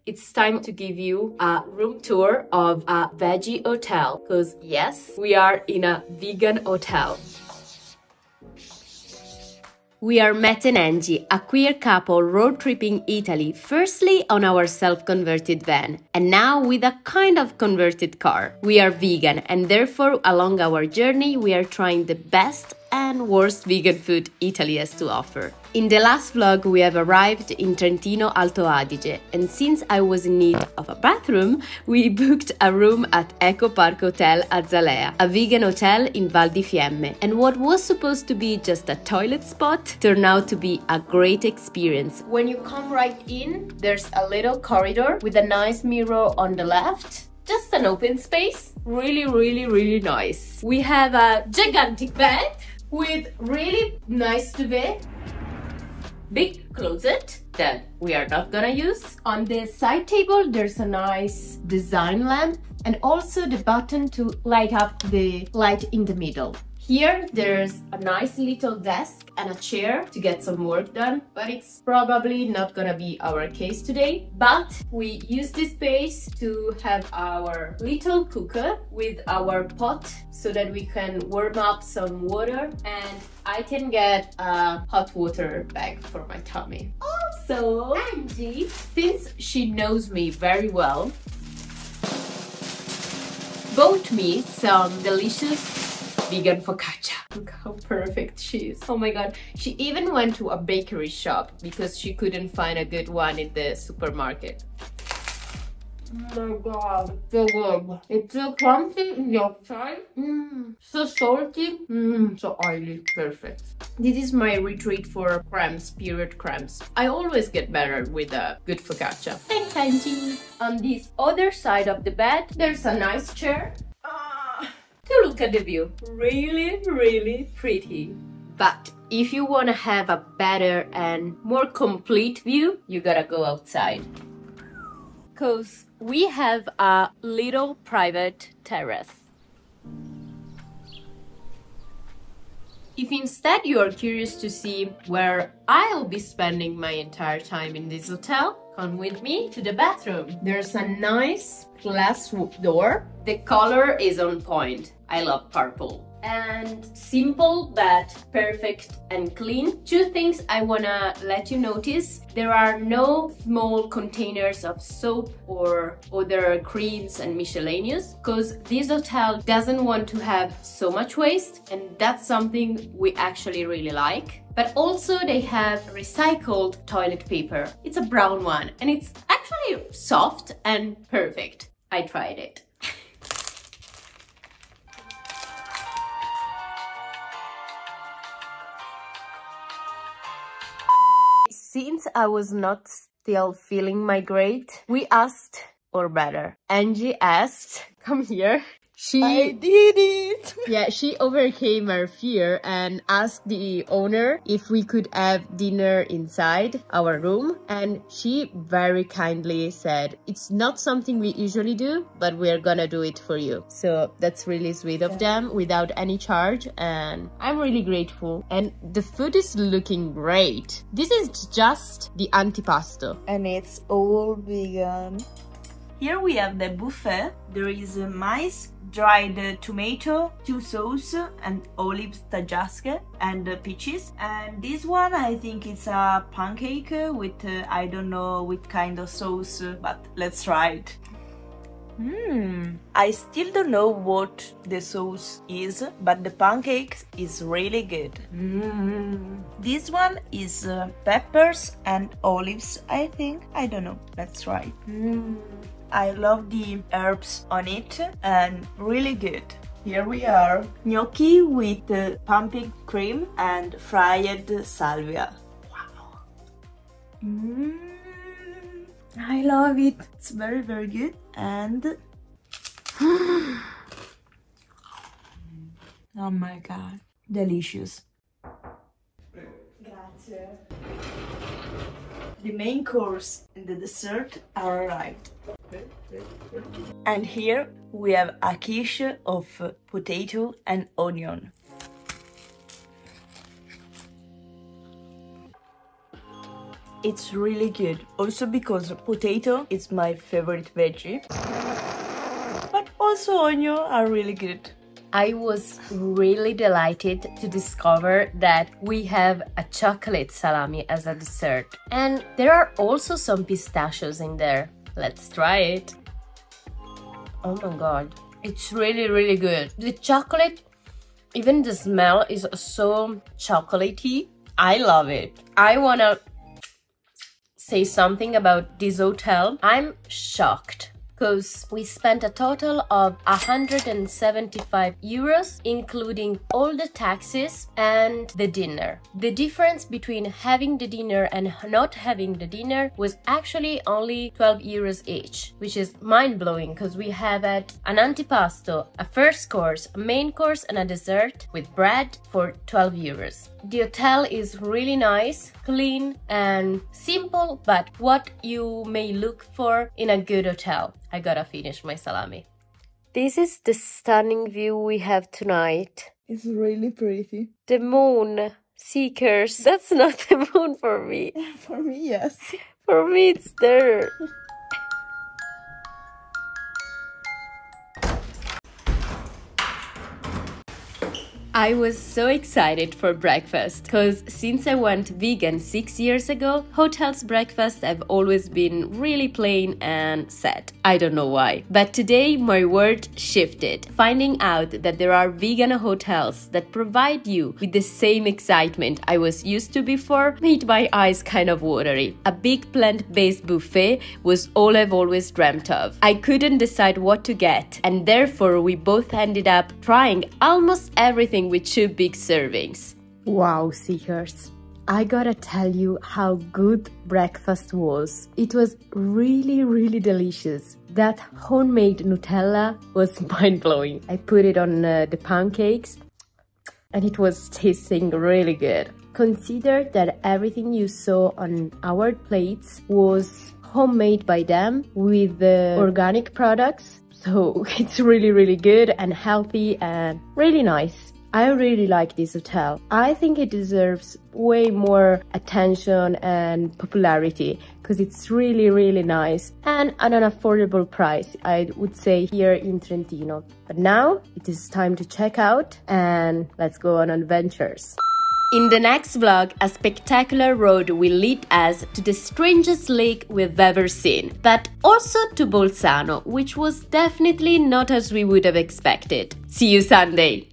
it's time to give you a room tour of a veggie hotel. Because yes, we are in a vegan hotel. We are Mat and Angie, a queer couple road tripping Italy, firstly on our self-converted van, and now with a kind of converted car. We are vegan, and therefore along our journey we are trying the best and worst vegan food Italy has to offer. In the last vlog we have arrived in Trentino Alto Adige, and since I was in need of a bathroom, we booked a room at Eco Park Hotel Azalea, a vegan hotel in Val di Fiemme, and what was supposed to be just a toilet spot turned out to be a great experience. When you come right in, there's a little corridor with a nice mirror on the left. Just an open space, really nice. We have a gigantic bed with really nice duvet, big closet that we are not gonna use. On the side table there's a nice design lamp and also the button to light up the light in the middle. Here there's a nice little desk and a chair to get some work done, but it's probably not gonna be our case today. But we use this space to have our little cooker with our pot so that we can warm up some water, and I can get a hot water bag for my tummy. Also, Angie, since she knows me very well, bought me some delicious vegan focaccia. Look how perfect she is. Oh my god. She even went to a bakery shop because she couldn't find a good one in the supermarket. Oh my god, so good. It's so crunchy in the outside. So salty. So oily. Perfect. This is my retreat for cramps, period cramps. I always get better with a good focaccia. Thanks, Angie. On this other side of the bed, there's a nice chair to look at the view. Really pretty. But if you want to have a better and more complete view, you gotta go outside. Because we have a little private terrace. If instead you are curious to see where I'll be spending my entire time in this hotel, come with me to the bathroom. There's a nice glass door. The color is on point. I love purple. And simple but perfect and clean. Two things I wanna let you notice. There are no small containers of soap or other creams and miscellaneous, because this hotel doesn't want to have so much waste, and that's something we actually really like. But also they have recycled toilet paper. It's a brown one and it's actually soft and perfect. I tried it. Since I was not still feeling my great, we asked, or better, Angie asked, come here. I did it! Yeah, she overcame her fear and asked the owner if we could have dinner inside our room. And she very kindly said, it's not something we usually do, but we're gonna do it for you. So that's really sweet of them, without any charge. And I'm really grateful. And the food is looking great. This is just the antipasto. And it's all vegan. Here we have the buffet. There is mice, dried tomato, two sauce, and olives tajasque, and peaches. And this one, I think it's a pancake with, I don't know what kind of sauce, but let's try it. I still don't know what the sauce is, but the pancake is really good. This one is peppers and olives, I think. I don't know. Let's try it. I love the herbs on it and really good. Here we are. Gnocchi with pumpkin cream and fried salvia. Wow. I love it. It's very good. And oh my god, delicious. Grazie. The main course and the dessert are arrived. And here we have a quiche of potato and onion. It's really good. Also because potato is my favorite veggie. But also onion are really good. I was really delighted to discover that we have a chocolate salami as a dessert. And there are also some pistachios in there. Let's try it. Oh my god, it's really good. The chocolate, even the smell is so chocolatey. I love it. I wanna say something about this hotel. I'm shocked because we spent a total of 175 euros, including all the taxes and the dinner. The difference between having the dinner and not having the dinner was actually only 12 euros each, which is mind-blowing because we have had an antipasto, a first course, a main course and a dessert with bread for 12 euros. The hotel is really nice, clean and simple, but what you may look for in a good hotel. I gotta finish my salami. This is the stunning view we have tonight. It's really pretty. The moon, seekers. That's not the moon for me. For me, yes. For me, it's there. I was so excited for breakfast because since I went vegan 6 years ago, hotels' breakfast have always been really plain and sad. I don't know why. But today my world shifted, finding out that there are vegan hotels that provide you with the same excitement I was used to before made my eyes kind of watery. A big plant-based buffet was all I've always dreamt of. I couldn't decide what to get, and therefore we both ended up trying almost everything with 2 big servings. Wow, seekers. I gotta tell you how good breakfast was. It was really delicious. That homemade Nutella was mind-blowing. I put it on the pancakes and it was tasting really good. Consider that everything you saw on our plates was homemade by them with organic products. So it's really good and healthy and really nice. I really like this hotel. I think it deserves way more attention and popularity because it's really nice and at an affordable price, I would say, here in Trentino. But now it is time to check out and let's go on adventures. In the next vlog, a spectacular road will lead us to the strangest lake we've ever seen, but also to Bolzano, which was definitely not as we would have expected. See you Sunday!